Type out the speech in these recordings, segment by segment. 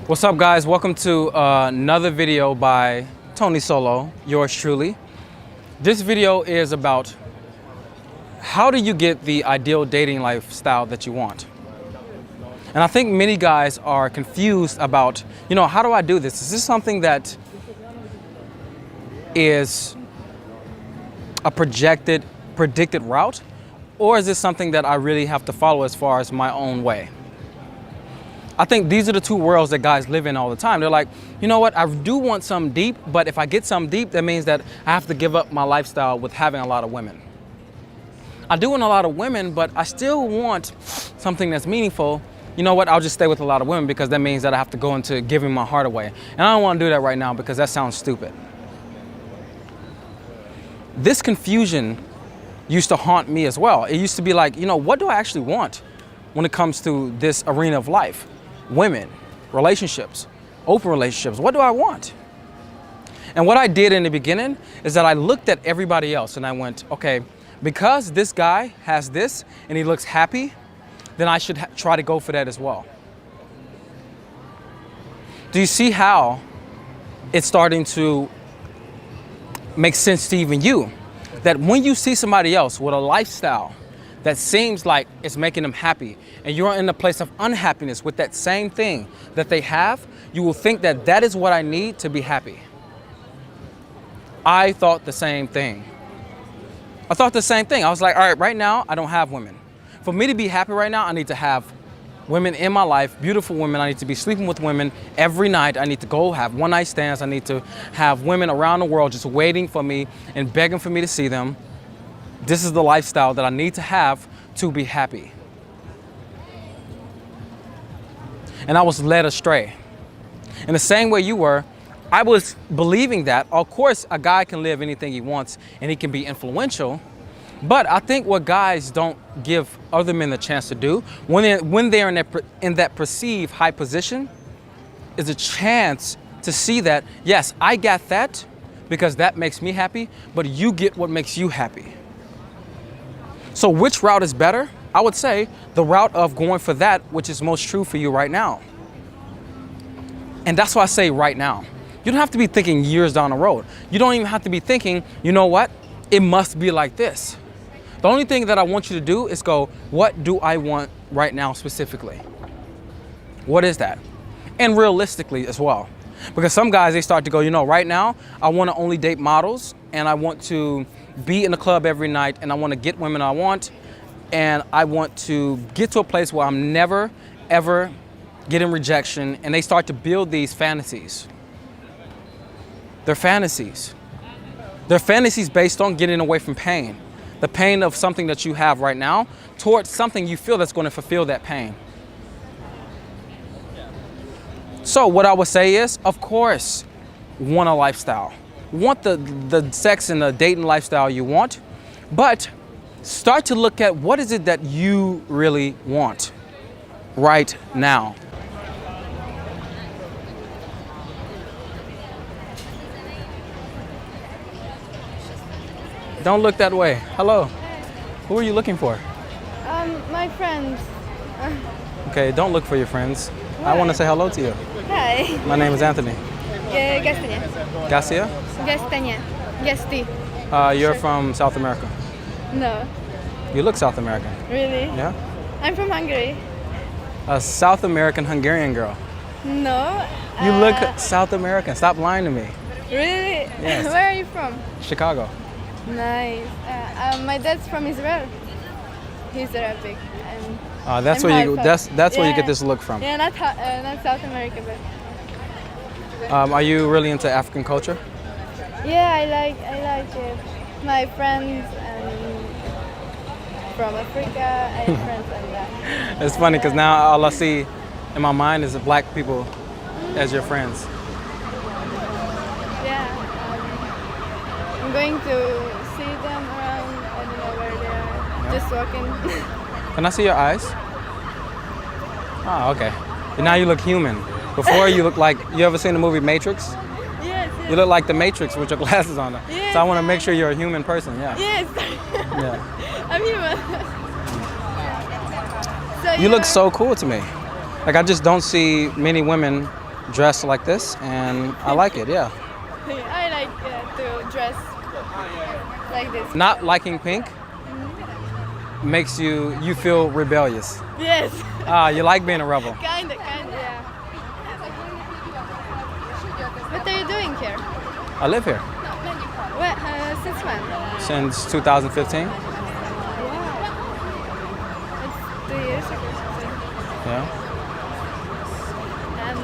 What's up, guys? Welcome to another video by Tony Solo, yours truly. This video is about how do you get the ideal dating lifestyle that you want. And I think many guys are confused about, how do I do this? Is this something that is a predicted route? Or is this something that I really have to follow as far as my own way? I think these are the two worlds that guys live in all the time. They're like, you know what, I do want something deep, but if I get something deep, that means that I have to give up my lifestyle with having a lot of women. I do want a lot of women, but I still want something that's meaningful. You know what, I'll just stay with a lot of women because that means that I have to go into giving my heart away. And I don't want to do that right now because that sounds stupid. This confusion used to haunt me as well. It used to be like, what do I actually want when it comes to this arena of life? Women, relationships, open relationships. What do I want? And what I did in the beginning is that I looked at everybody else and I went, okay, because this guy has this and he looks happy, then I should try to go for that as well. Do you see how it's starting to make sense to even you? That when you see somebody else with a lifestyle that seems like it's making them happy, and you're in a place of unhappiness with that same thing that they have, you will think that that is what I need to be happy. I thought the same thing. I was like, all right, right now, I don't have women. For me to be happy right now, I need to have women in my life, beautiful women. I need to be sleeping with women every night. I need to go have one night stands. I need to have women around the world just waiting for me and begging for me to see them. This is the lifestyle that I need to have to be happy. And I was led astray. In the same way you were, I was believing that, of course, a guy can live anything he wants and he can be influential. But I think what guys don't give other men the chance to do when they're in that perceived high position is a chance to see that, yes, I got that because that makes me happy, but you get what makes you happy. So which route is better? I would say the route of going for that which is most true for you right now. And that's why I say right now. You don't have to be thinking years down the road. You don't even have to be thinking, you know what? It must be like this. The only thing that I want you to do is go, what do I want right now specifically? What is that? And realistically as well. Because some guys, they start to go, right now, I want to only date models and I want to be in the club every night and I want to get women I want and I want to get to a place where I'm never, ever getting rejection, and they start to build these fantasies. They're fantasies. They're fantasies based on getting away from pain. The pain of something that you have right now towards something you feel that's going to fulfill that pain. So what I would say is, of course, want a lifestyle. Want the sex and the dating lifestyle you want, but start to look at what is it that you really want right now. Don't look that way. Hello. Who are you looking for? My friends. Okay, don't look for your friends. Why? I want to say hello to you. Hi. My name is Anthony. Gastanie. Garcia? Gastanie. Gasti. You're from South America. No. You look South American. Really? Yeah? I'm from Hungary. A South American Hungarian girl. No. You look South American. Stop lying to me. Really? Yes. Where are you from? Chicago. Nice. My dad's from Israel. He's Arabic. That's I'm where you. Haifa. That's where you get this look from. Yeah, not South America, but. Are you really into African culture? Yeah, I like it. My friends from Africa, I have friends like that. It's funny because now all I see in my mind is the black people as your friends. Yeah, I'm going to see them around. I don't know where they are. Yeah. Just walking. Can I see your eyes? Oh, okay. Now you look human. Before you look like, you ever seen the movie Matrix? Yes. You look like the Matrix with your glasses on. Yes. So I want to make sure you're a human person, yeah. Yes. Yeah. I'm human. So You look so cool to me. Like, I just don't see many women dress like this, and I like it, yeah. I like to dress like this. Not liking pink makes you feel rebellious. Yes. Ah, you like being a rebel. Kinda, yeah. What are you doing here? I live here Since when? since 2015. Wow. It's 2 years ago. Something. Yeah. And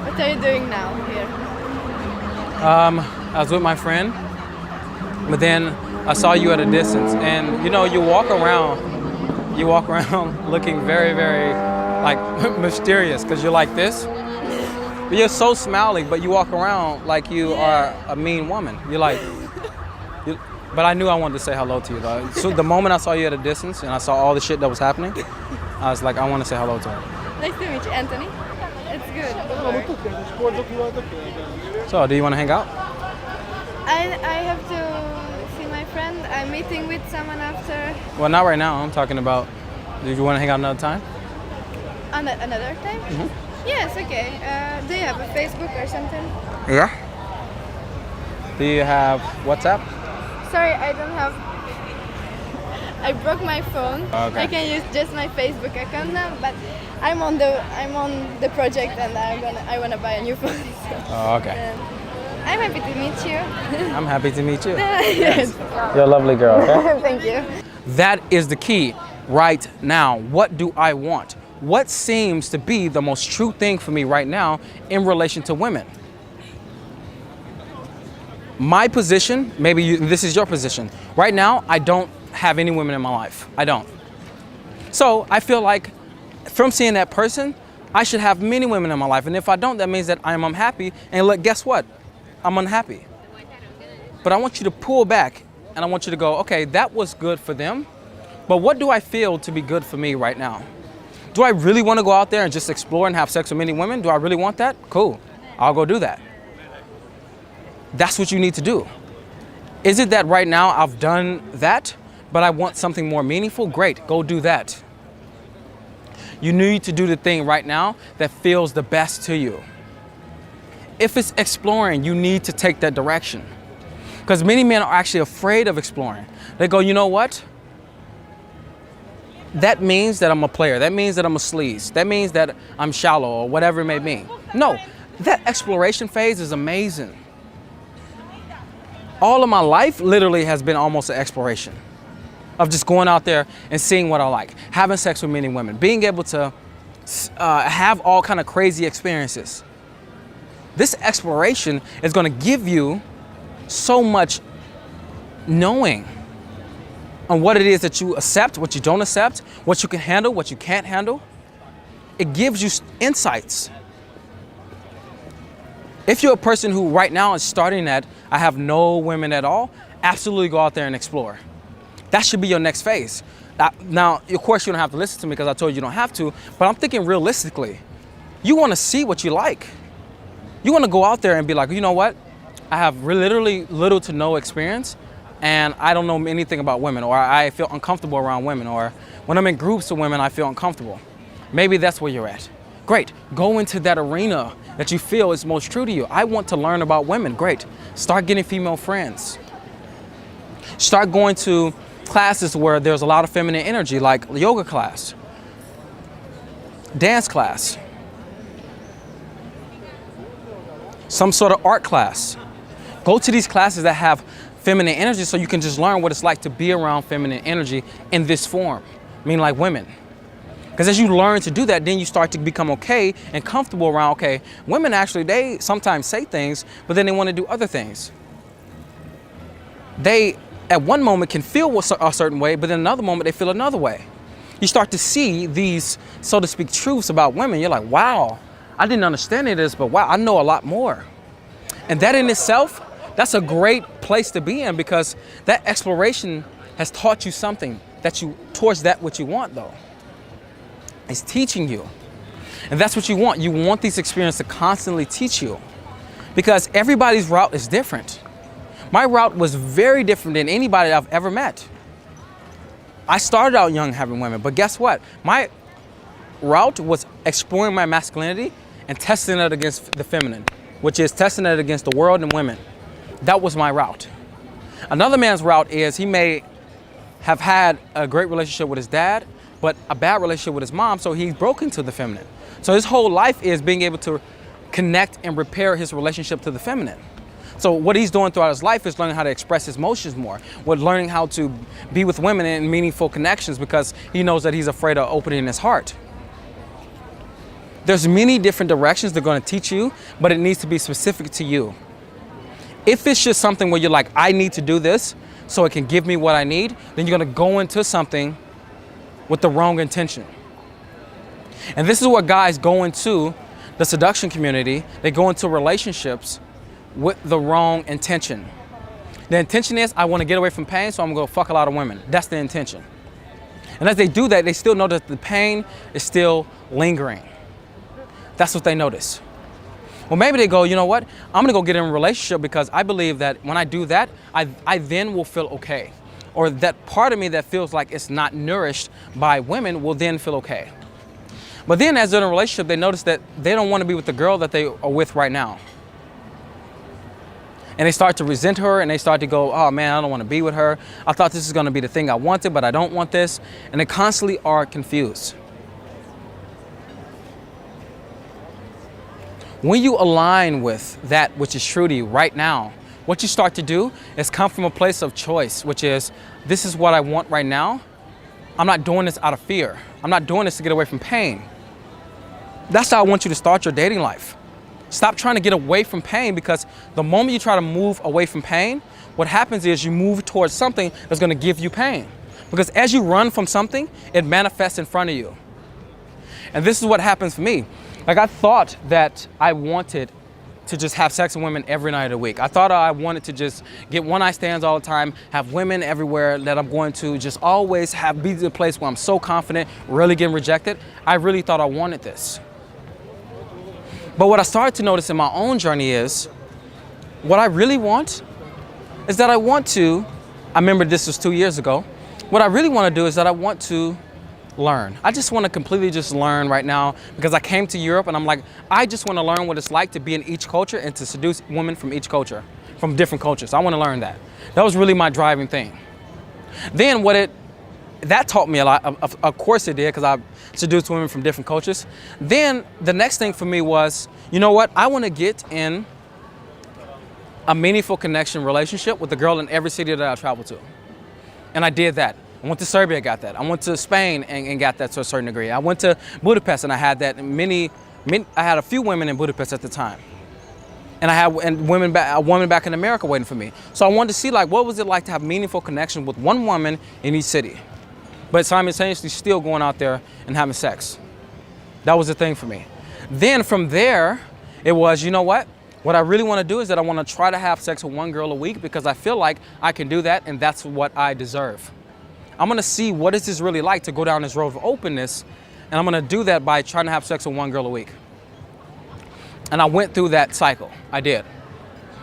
what are you doing now here? I was with my friend, but then I saw you at a distance, and you know, you walk around looking very, very like mysterious because you're like this. But you're so smiley, but you walk around like you are a mean woman. You're like, but I knew I wanted to say hello to you though. So the moment I saw you at a distance and I saw all the shit that was happening, I was like, I want to say hello to her. Nice to meet you, Anthony. It's good. So, do you want to hang out? I have to see my friend. I'm meeting with someone after. Well, not right now. I'm talking about, do you want to hang out another time? Another time? Mm-hmm. Yes, okay. Do you have a Facebook or something? Yeah. Do you have WhatsApp? Sorry, I don't have. I broke my phone. Okay. I can use just my Facebook account now, but I'm on the project and I wanna buy a new phone. So. Oh, okay. I'm happy to meet you. I'm happy to meet you. Yes. You're a lovely girl, okay? Thank you. That is the key right now. What do I want? What seems to be the most true thing for me right now in relation to women? My position, maybe this is your position. Right now, I don't have any women in my life. I don't. So I feel like from seeing that person, I should have many women in my life. And if I don't, that means that I'm unhappy. And look, guess what? I'm unhappy. But I want you to pull back and I want you to go, okay, that was good for them. But what do I feel to be good for me right now? Do I really want to go out there and just explore and have sex with many women? Do I really want that? Cool. I'll go do that. That's what you need to do. Is it that right now I've done that, but I want something more meaningful? Great, go do that. You need to do the thing right now that feels the best to you. If it's exploring, you need to take that direction. Because many men are actually afraid of exploring. They go, you know what? That means that I'm a player. That means that I'm a sleaze. That means that I'm shallow or whatever it may mean. No, that exploration phase is amazing. All of my life literally has been almost an exploration of just going out there and seeing what I like, having sex with many women, being able to have all kind of crazy experiences. This exploration is going to give you so much knowing on what it is that you accept, what you don't accept, what you can handle, what you can't handle. It gives you insights. If you're a person who right now is starting at, I have no women at all, absolutely go out there and explore. That should be your next phase. Now, of course, you don't have to listen to me because I told you don't have to, but I'm thinking realistically. You want to see what you like. You want to go out there and be like, you know what? I have literally little to no experience and I don't know anything about women, or I feel uncomfortable around women, or when I'm in groups of women, I feel uncomfortable. Maybe that's where you're at. Great, go into that arena that you feel is most true to you. I want to learn about women, great. Start getting female friends. Start going to classes where there's a lot of feminine energy, like yoga class, dance class, some sort of art class. Go to these classes that have feminine energy so you can just learn what it's like to be around feminine energy in this form, meaning like women. Because as you learn to do that, then you start to become okay and comfortable around, okay, women actually, they sometimes say things, but then they want to do other things. They, at one moment, can feel a certain way, but then another moment, they feel another way. You start to see these, so to speak, truths about women. You're like, wow, I didn't understand this, but wow, I know a lot more. And that in itself, that's a great place to be in, because that exploration has taught you something that you, towards that what you want though. It's teaching you. And that's what you want. You want these experiences to constantly teach you, because everybody's route is different. My route was very different than anybody I've ever met. I started out young having women, but guess what? route was exploring my masculinity and testing it against the feminine, which is testing it against the world and women. That was my route. Another man's route is he may have had a great relationship with his dad, but a bad relationship with his mom, so he's broken to the feminine. So his whole life is being able to connect and repair his relationship to the feminine. So what he's doing throughout his life is learning how to express his emotions more, with learning how to be with women in meaningful connections, because he knows that he's afraid of opening his heart. There's many different directions they're going to teach you, but it needs to be specific to you. If it's just something where you're like, I need to do this so it can give me what I need, then you're going to go into something with the wrong intention. And this is what guys go into the seduction community. They go into relationships with the wrong intention. The intention is, I want to get away from pain, so I'm going to go fuck a lot of women. That's the intention. And as they do that, they still know that the pain is still lingering. That's what they notice. Well, maybe they go, you know what? I'm going to go get in a relationship because I believe that when I do that, I then will feel okay. Or that part of me that feels like it's not nourished by women will then feel okay. But then as they're in a relationship, they notice that they don't want to be with the girl that they are with right now. And they start to resent her, and they start to go, oh man, I don't want to be with her. I thought this is going to be the thing I wanted, but I don't want this. And they constantly are confused. When you align with that which is true to you right now, what you start to do is come from a place of choice, which is, this is what I want right now. I'm not doing this out of fear. I'm not doing this to get away from pain. That's how I want you to start your dating life. Stop trying to get away from pain, because the moment you try to move away from pain, what happens is you move towards something that's going to give you pain. Because as you run from something, it manifests in front of you. And this is what happens for me. Like, I thought that I wanted to just have sex with women every night of the week. I thought I wanted to just get one-night stands all the time, have women everywhere, that I'm going to just always be the place where I'm so confident, really getting rejected. I really thought I wanted this. But what I started to notice in my own journey is, what I really want is that I remember this was 2 years ago. What I really want to do is that I want to learn. I just want to completely just learn right now, because I came to Europe and I'm like, I just want to learn what it's like to be in each culture and to seduce women from each culture, from different cultures. I want to learn that. That was really my driving thing. Then that taught me a lot. Of course it did, because I seduced women from different cultures. Then the next thing for me was, you know what? I want to get in a meaningful connection relationship with a girl in every city that I travel to. And I did that. I went to Serbia, got that. I went to Spain and got that to a certain degree. I went to Budapest and I had that. I had a few women in Budapest at the time. And I had a woman back in America waiting for me. So I wanted to see, like, what was it like to have meaningful connection with one woman in each city, but simultaneously still going out there and having sex. That was the thing for me. Then from there, it was, you know what? What I really want to do is that I want to try to have sex with one girl a week, because I feel like I can do that and that's what I deserve. I'm going to see what is this really like to go down this road of openness, and I'm going to do that by trying to have sex with one girl a week. And I went through that cycle. I did.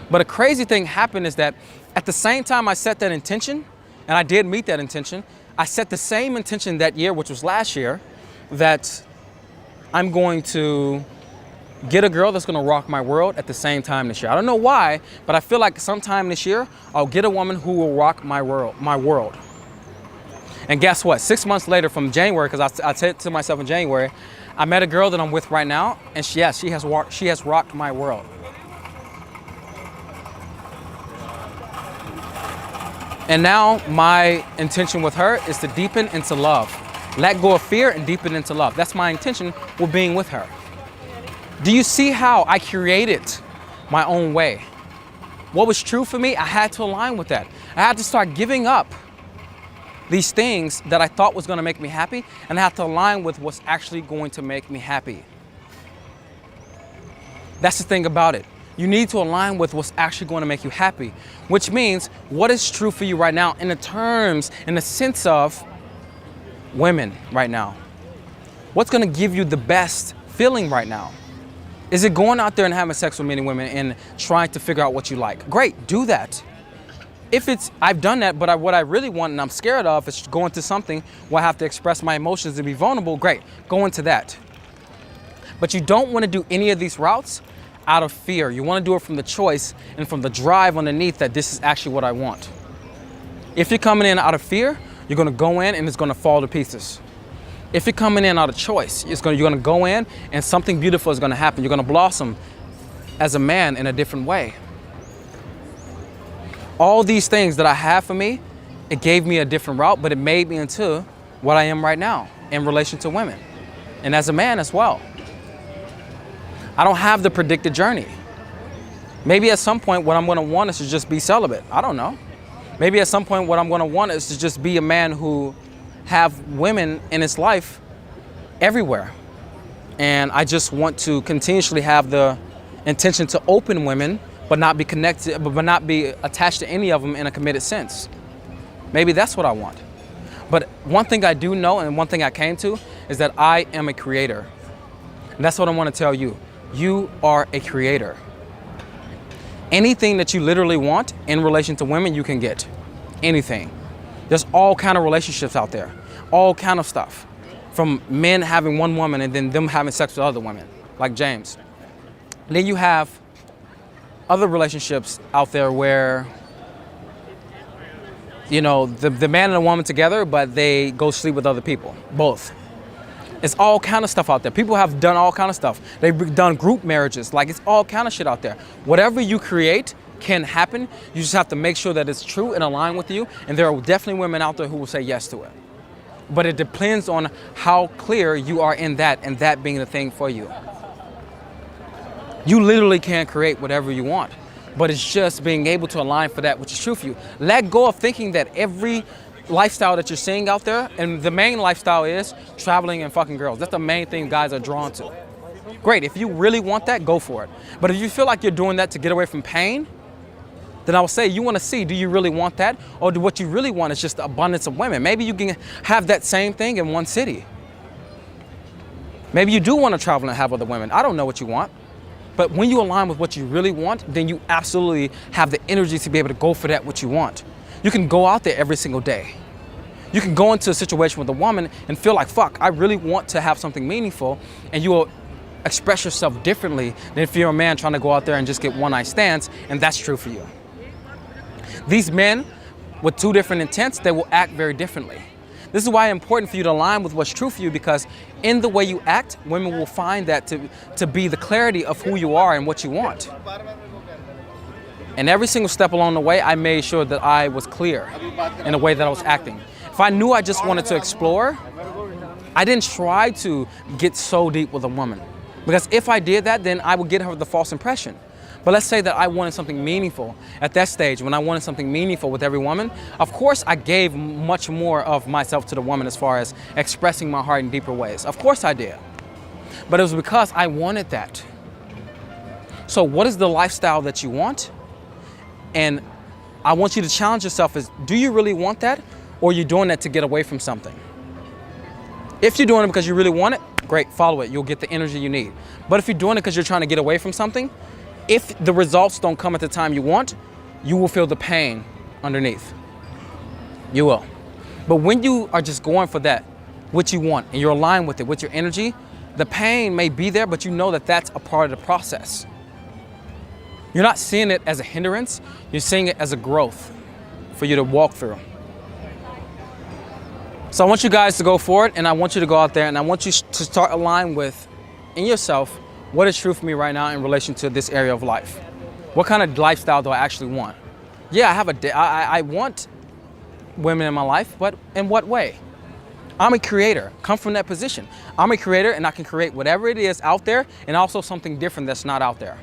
But a crazy thing happened is that at the same time I set that intention, and I did meet that intention, I set the same intention that year, which was last year, that I'm going to get a girl that's going to rock my world at the same time this year. I don't know why, but I feel like sometime this year, I'll get a woman who will rock my world. And guess what? 6 months later from January, because I said to myself in January, I met a girl that I'm with right now, and she has rocked my world. And now my intention with her is to deepen into love. Let go of fear and deepen into love. That's my intention with being with her. Do you see how I created my own way? What was true for me, I had to align with that. I had to start giving up these things that I thought was going to make me happy, and I have to align with what's actually going to make me happy. That's the thing about it. You need to align with what's actually going to make you happy, which means what is true for you right now in the sense of women right now. What's going to give you the best feeling right now? Is it going out there and having sex with many women and trying to figure out what you like? Great, do that. If it's, I've done that, but what I really want and I'm scared of is going to something where I have to express my emotions and be vulnerable, great, go into that. But you don't want to do any of these routes out of fear. You want to do it from the choice and from the drive underneath that this is actually what I want. If you're coming in out of fear, you're going to go in and it's going to fall to pieces. If you're coming in out of choice, you're going to go in and something beautiful is going to happen. You're going to blossom as a man in a different way. All these things that I have for me, it gave me a different route, but it made me into what I am right now in relation to women and as a man as well. I don't have the predicted journey. Maybe at some point what I'm going to want is to just be celibate. I don't know. Maybe at some point what I'm going to want is to just be a man who have women in his life everywhere. And I just want to continuously have the intention to open women, but not be connected, but not be attached to any of them in a committed sense. Maybe that's what I want. But one thing I do know and one thing I came to is that I am a creator. And that's what I want to tell you. You are a creator. Anything that you literally want in relation to women, you can get. Anything. There's all kind of relationships out there. All kind of stuff. From men having one woman and then them having sex with other women, like James. And then you have other relationships out there where, you know, the man and the woman together, but they go sleep with other people, both. It's all kind of stuff out there. People have done all kind of stuff. They've done group marriages, like it's all kind of shit out there. Whatever you create can happen. You just have to make sure that it's true and aligned with you. And there are definitely women out there who will say yes to it. But it depends on how clear you are in that and that being the thing for you. You literally can create whatever you want, but it's just being able to align for that which is true for you. Let go of thinking that every lifestyle that you're seeing out there, and the main lifestyle is traveling and fucking girls. That's the main thing guys are drawn to. Great, if you really want that, go for it. But if you feel like you're doing that to get away from pain, then I would say you want to see, do you really want that? Or do what you really want is just the abundance of women? Maybe you can have that same thing in one city. Maybe you do want to travel and have other women. I don't know what you want. But when you align with what you really want, then you absolutely have the energy to be able to go for that what you want. You can go out there every single day. You can go into a situation with a woman and feel like, fuck, I really want to have something meaningful, and you will express yourself differently than if you're a man trying to go out there and just get one-night stands, and that's true for you. These men with two different intents, they will act very differently. This is why it's important for you to align with what's true for you, because in the way you act, women will find that to be the clarity of who you are and what you want. And every single step along the way, I made sure that I was clear in the way that I was acting. If I knew I just wanted to explore, I didn't try to get so deep with a woman. Because if I did that, then I would get her the false impression. But let's say that I wanted something meaningful at that stage. When I wanted something meaningful with every woman, of course I gave much more of myself to the woman as far as expressing my heart in deeper ways. Of course I did. But it was because I wanted that. So what is the lifestyle that you want? And I want you to challenge yourself is, do you really want that? Or are you doing that to get away from something? If you're doing it because you really want it, great, follow it. You'll get the energy you need. But if you're doing it because you're trying to get away from something, if the results don't come at the time you want, you will feel the pain underneath. You will. But when you are just going for that, what you want, and you're aligned with it, with your energy, the pain may be there, but you know that that's a part of the process. You're not seeing it as a hindrance, you're seeing it as a growth for you to walk through. So I want you guys to go forward, and I want you to go out there, and I want you to start aligning with, in yourself, what is true for me right now in relation to this area of life? What kind of lifestyle do I actually want? Yeah, I want women in my life, but in what way? I'm a creator. Come from that position. I'm a creator, and I can create whatever it is out there, and also something different that's not out there.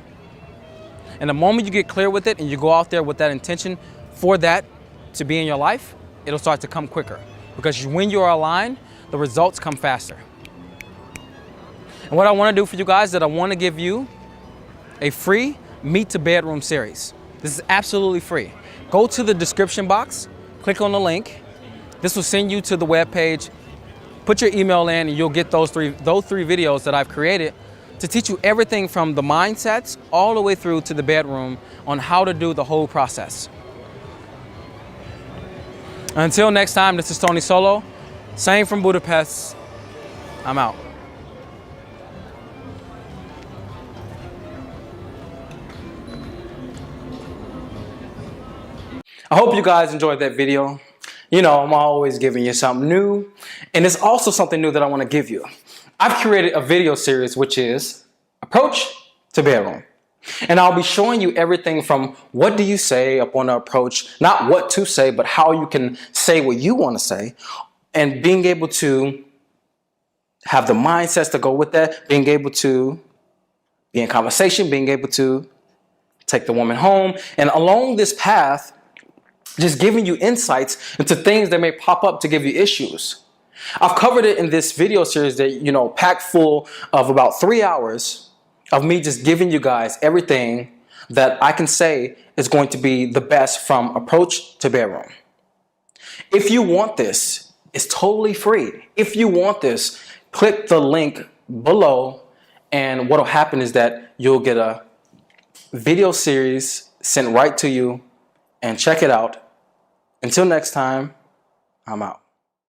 And the moment you get clear with it and you go out there with that intention for that to be in your life, it'll start to come quicker. Because when you are aligned, the results come faster. And what I want to do for you guys is that I want to give you a free Meet to Bedroom series. This is absolutely free. Go to the description box, click on the link. This will send you to the webpage. Put your email in and you'll get those three videos that I've created to teach you everything from the mindsets all the way through to the bedroom on how to do the whole process. Until next time, this is Tony Solo. Same from Budapest. I'm out. I hope you guys enjoyed that video. You know, I'm always giving you something new. And it's also something new that I want to give you. I've created a video series which is Approach to Bedroom. And I'll be showing you everything from what do you say upon the approach, not what to say, but how you can say what you want to say, and being able to have the mindsets to go with that, being able to be in conversation, being able to take the woman home. And along this path, just giving you insights into things that may pop up to give you issues. I've covered it in this video series that, you know, packed full of about 3 hours of me just giving you guys everything that I can say is going to be the best from approach to bedroom. If you want this, it's totally free. If you want this, click the link below, and what will happen is that you'll get a video series sent right to you, and check it out. Until next time, I'm out.